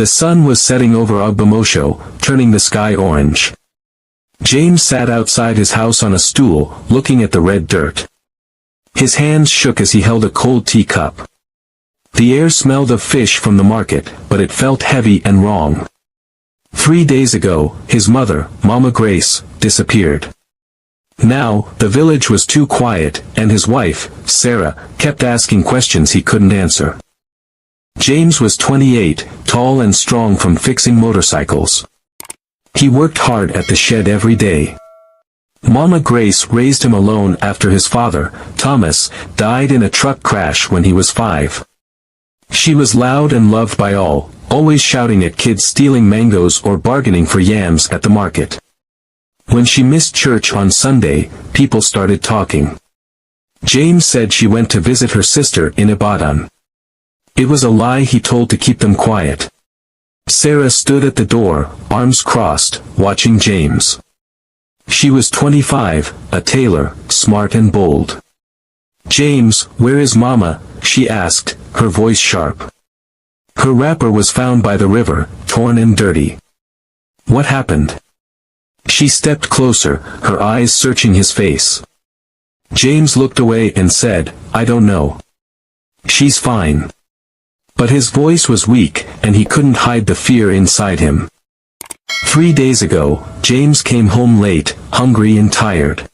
The sun was setting over Ogbomosho, turning the sky orange. James sat outside his house on a stool, looking at the red dirt. His hands shook as he held a cold teacup. The air smelled of fish from the market, but it felt heavy and wrong. 3 days ago, his mother, Mama Grace, disappeared. Now, the village was too quiet, and his wife, Sarah, kept asking questions he couldn't answer. James was 28, tall and strong from fixing motorcycles. He worked hard at the shed every day. Mama Grace raised him alone after his father, Thomas, died in a truck crash when he was 5. She was loud and loved by all, always shouting at kids stealing mangoes or bargaining for yams at the market. When she missed church on Sunday, people started talking. James said she went to visit her sister in Ibadan. It was a lie he told to keep them quiet. Sarah stood at the door, arms crossed, watching James. She was 25, a tailor, smart and bold. "James, where is Mama?" she asked, her voice sharp. Her wrapper was found by the river, torn and dirty. "What happened?" She stepped closer, her eyes searching his face. James looked away and said, "I don't know. She's fine." But his voice was weak, and he couldn't hide the fear inside him. 3 days ago, James came home late, hungry and tired.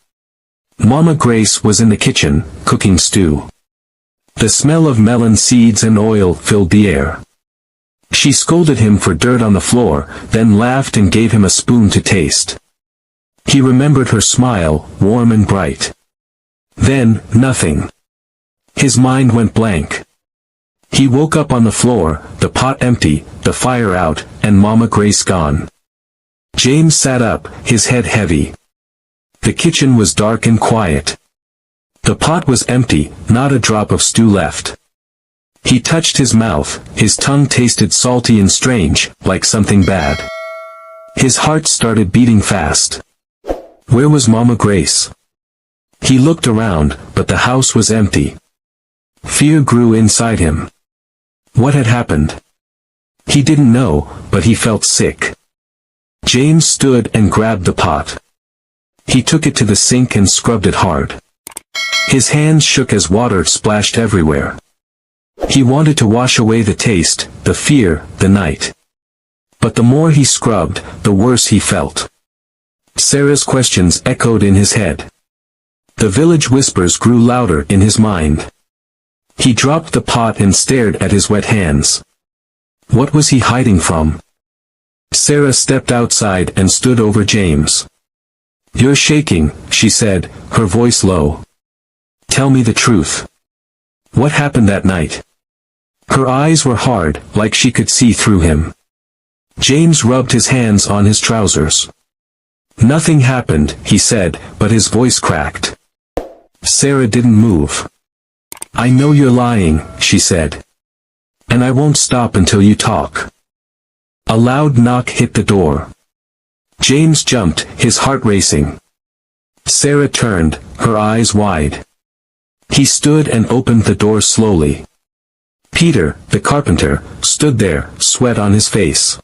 Mama Grace was in the kitchen, cooking stew. The smell of melon seeds and oil filled the air. She scolded him for dirt on the floor, then laughed and gave him a spoon to taste. He remembered her smile, warm and bright. Then, nothing. His mind went blank. He woke up on the floor, the pot empty, the fire out, and Mama Grace gone. James sat up, his head heavy. The kitchen was dark and quiet. The pot was empty, not a drop of stew left. He touched his mouth, his tongue tasted salty and strange, like something bad. His heart started beating fast. Where was Mama Grace? He looked around, but the house was empty. Fear grew inside him. What had happened? He didn't know, but he felt sick. James stood and grabbed the pot. He took it to the sink and scrubbed it hard. His hands shook as water splashed everywhere. He wanted to wash away the taste, the fear, the night. But the more he scrubbed, the worse he felt. Sarah's questions echoed in his head. The village whispers grew louder in his mind. He dropped the pot and stared at his wet hands. What was he hiding from? Sarah stepped outside and stood over James. "You're shaking," she said, her voice low. "Tell me the truth. What happened that night?" Her eyes were hard, like she could see through him. James rubbed his hands on his trousers. "Nothing happened," he said, but his voice cracked. Sarah didn't move. "I know you're lying," she said. "And I won't stop until you talk." A loud knock hit the door. James jumped, his heart racing. Sarah turned, her eyes wide. He stood and opened the door slowly. Peter, the carpenter, stood there, sweat on his face.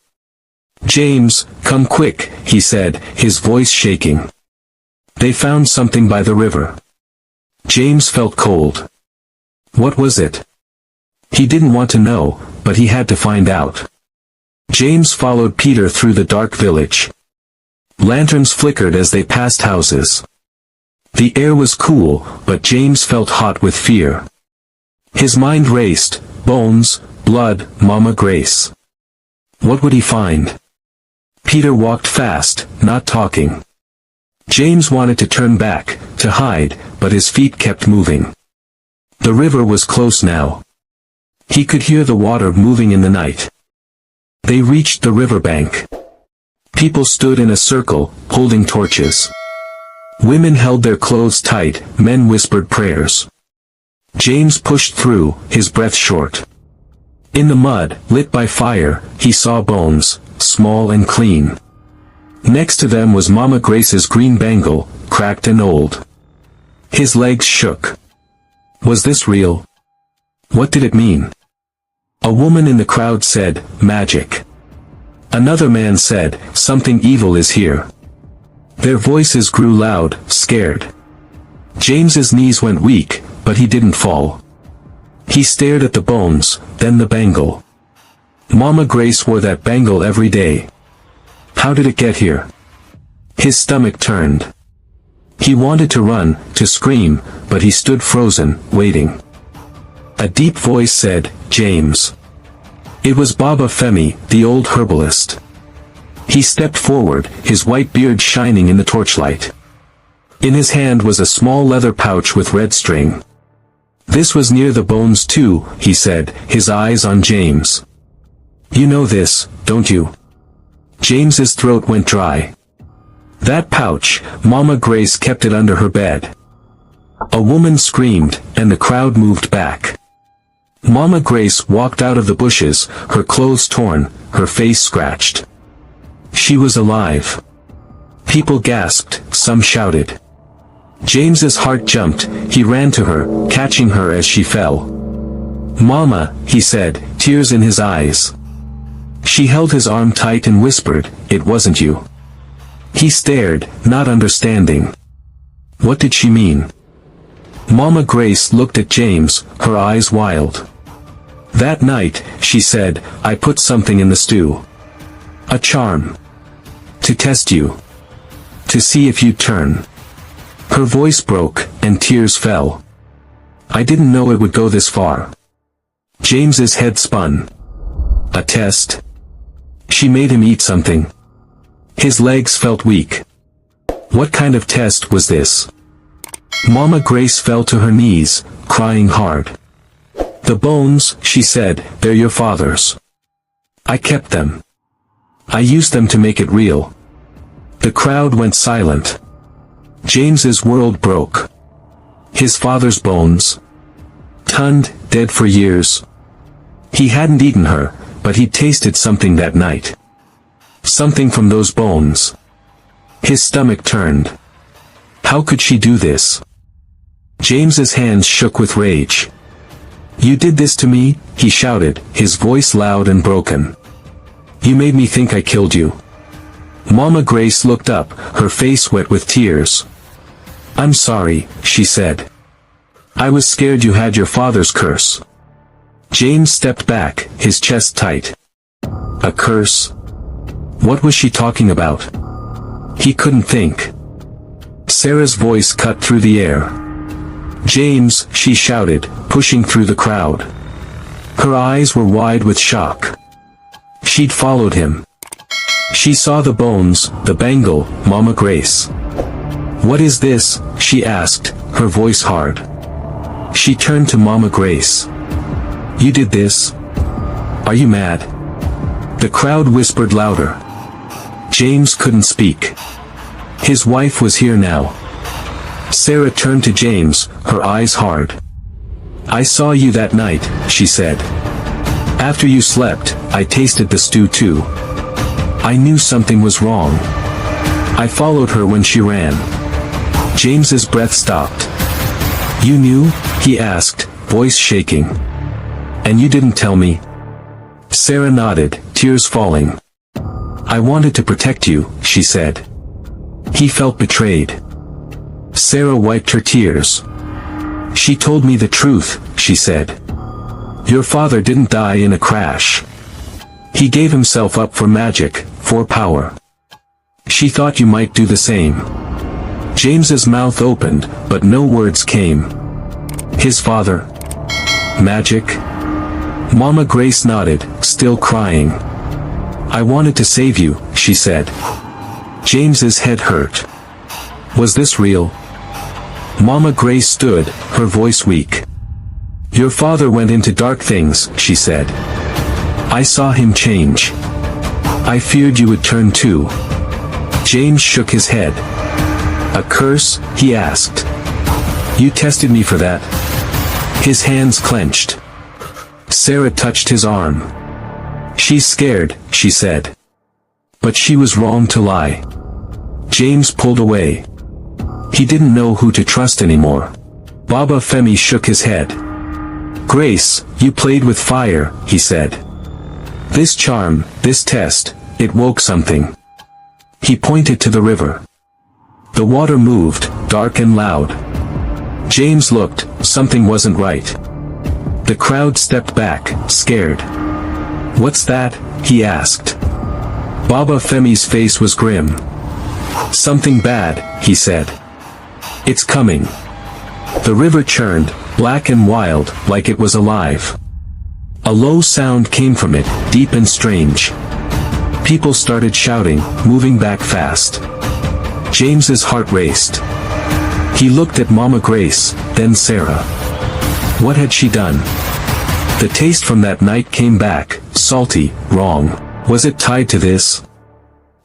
"James, come quick," he said, his voice shaking. They found something by the river. James felt cold. What was it? He didn't want to know, but he had to find out. James followed Peter through the dark village. Lanterns flickered as they passed houses. The air was cool, but James felt hot with fear. His mind raced, bones, blood, Mama Grace. What would he find? Peter walked fast, not talking. James wanted to turn back, to hide, but his feet kept moving. The river was close now. He could hear the water moving in the night. They reached the riverbank. People stood in a circle, holding torches. Women held their clothes tight, men whispered prayers. James pushed through, his breath short. In the mud, lit by fire, he saw bones, small and clean. Next to them was Mama Grace's green bangle, cracked and old. His legs shook. Was this real? What did it mean? A woman in the crowd said, "Magic." Another man said, "Something evil is here." Their voices grew loud, scared. James's knees went weak, but he didn't fall. He stared at the bones, then the bangle. Mama Grace wore that bangle every day. How did it get here? His stomach turned. He wanted to run, to scream, but he stood frozen, waiting. A deep voice said, "James." It was Baba Femi, the old herbalist. He stepped forward, his white beard shining in the torchlight. In his hand was a small leather pouch with red string. "This was near the bones too," he said, his eyes on James. "You know this, don't you?" James's throat went dry. "That pouch, Mama Grace kept it under her bed." A woman screamed, and the crowd moved back. Mama Grace walked out of the bushes, her clothes torn, her face scratched. She was alive. People gasped, some shouted. James's heart jumped, he ran to her, catching her as she fell. "Mama," he said, tears in his eyes. She held his arm tight and whispered, "It wasn't you." He stared, not understanding. What did she mean? Mama Grace looked at James, her eyes wild. "That night," she said, "I put something in the stew. A charm. To test you. To see if you'd turn." Her voice broke, and tears fell. "I didn't know it would go this far." James's head spun. A test? She made him eat something. His legs felt weak. What kind of test was this? Mama Grace fell to her knees, crying hard. "The bones," she said, "they're your father's. I kept them. I used them to make it real." The crowd went silent. James's world broke. His father's bones. Tunned, dead for years. He hadn't eaten her, but he'd tasted something that night. Something from those bones. His stomach turned. How could she do this? James's hands shook with rage. "You did this to me," he shouted, his voice loud and broken. "You made me think I killed you." Mama Grace looked up, her face wet with tears. "I'm sorry," she said. "I was scared you had your father's curse." James stepped back, his chest tight. A curse? What was she talking about? He couldn't think. Sarah's voice cut through the air. "James," she shouted, pushing through the crowd. Her eyes were wide with shock. She'd followed him. She saw the bones, the bangle, Mama Grace. "What is this?" she asked, her voice hard. She turned to Mama Grace. "You did this? Are you mad?" The crowd whispered louder. James couldn't speak. His wife was here now. Sarah turned to James, her eyes hard. "I saw you that night," she said. "After you slept, I tasted the stew too. I knew something was wrong. I followed her when she ran." James's breath stopped. "You knew?" he asked, voice shaking. "And you didn't tell me?" Sarah nodded, tears falling. "I wanted to protect you," she said. He felt betrayed. Sarah wiped her tears. "She told me the truth," she said. "Your father didn't die in a crash. He gave himself up for magic, for power. She thought you might do the same." James's mouth opened, but no words came. His father? Magic? Mama Grace nodded, still crying. "I wanted to save you," she said. James's head hurt. Was this real? Mama Grace stood, her voice weak. "Your father went into dark things," she said. "I saw him change. I feared you would turn too." James shook his head. "A curse?" he asked. "You tested me for that?" His hands clenched. Sarah touched his arm. "She's scared," she said. But she was wrong to lie. James pulled away. He didn't know who to trust anymore. Baba Femi shook his head. "Grace, you played with fire," he said. "This charm, this test, it woke something. He pointed to the river. The water moved, dark and loud. James looked, something wasn't right. The crowd stepped back, scared. "What's that?" he asked. Baba Femi's face was grim. "Something bad," he said. "It's coming." The river churned, black and wild, like it was alive. A low sound came from it, deep and strange. People started shouting, moving back fast. James's heart raced. He looked at Mama Grace, then Sarah. What had she done? The taste from that night came back, salty, wrong. Was it tied to this?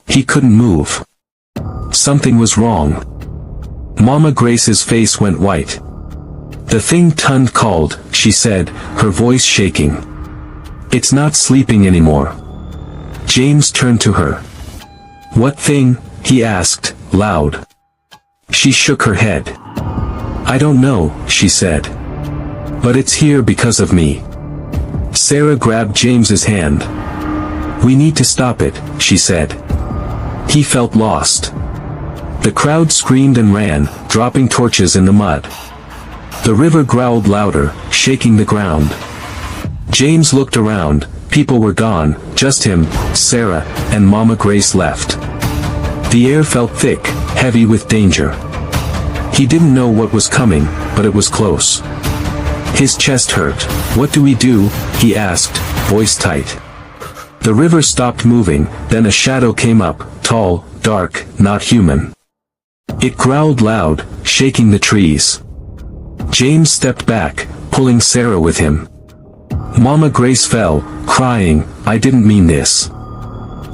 He couldn't move. Something was wrong. Mama Grace's face went white. "The thing Tund called," she said, her voice shaking. "It's not sleeping anymore." James turned to her. "What thing?" he asked, loud. She shook her head. "I don't know," she said. "But it's here because of me." Sarah grabbed James's hand. "We need to stop it," she said. He felt lost. The crowd screamed and ran, dropping torches in the mud. The river growled louder, shaking the ground. James looked around. People were gone, just him, Sarah, and Mama Grace left. The air felt thick, heavy with danger. He didn't know what was coming, but it was close. His chest hurt. "What do we do?" he asked, voice tight. The river stopped moving, then a shadow came up, tall, dark, not human. It growled loud, shaking the trees. James stepped back, pulling Sarah with him. Mama Grace fell, crying, "I didn't mean this."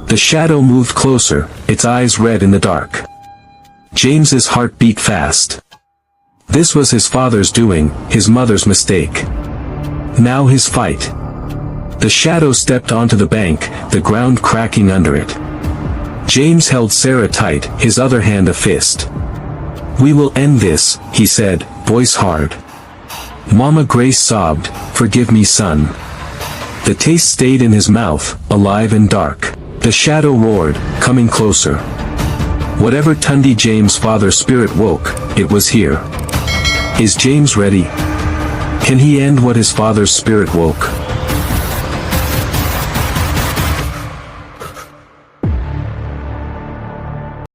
The shadow moved closer, its eyes red in the dark. James's heart beat fast. This was his father's doing, his mother's mistake. Now his fight. The shadow stepped onto the bank, the ground cracking under it. James held Sarah tight, his other hand a fist. "We will end this," he said, voice hard. Mama Grace sobbed, "Forgive me, son." The taste stayed in his mouth, alive and dark. The shadow roared, coming closer. Whatever Tundi James' father's spirit woke, it was here. Is James ready? Can he end what his father's spirit woke?